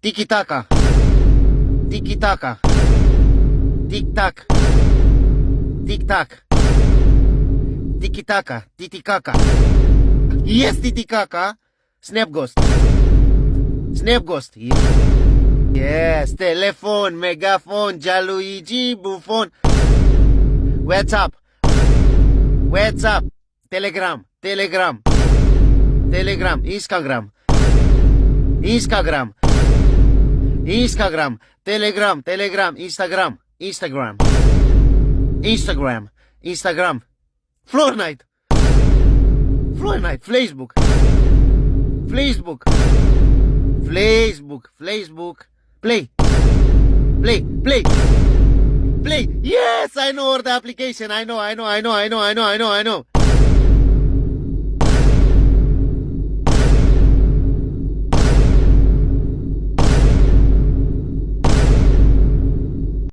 Tiki-taka. Tiki-taka. Tic-tac. Tic-tac. Tiki-taka. Titi-kaka. Yes, Titi-kaka. Snap Ghost. Snap Ghost. Yes. Telephone, megaphone, Jaluigi, Buffon. WhatsApp. WhatsApp. Telegram. Telegram. Telegram. Instagram. Instagram. Instagram. Telegram. Telegram. Instagram. Instagram. Instagram. Instagram. Floor night. Floor night. Facebook. Facebook. Facebook. Facebook. Play. Play. Play. Play. Yes, I know the application. I know.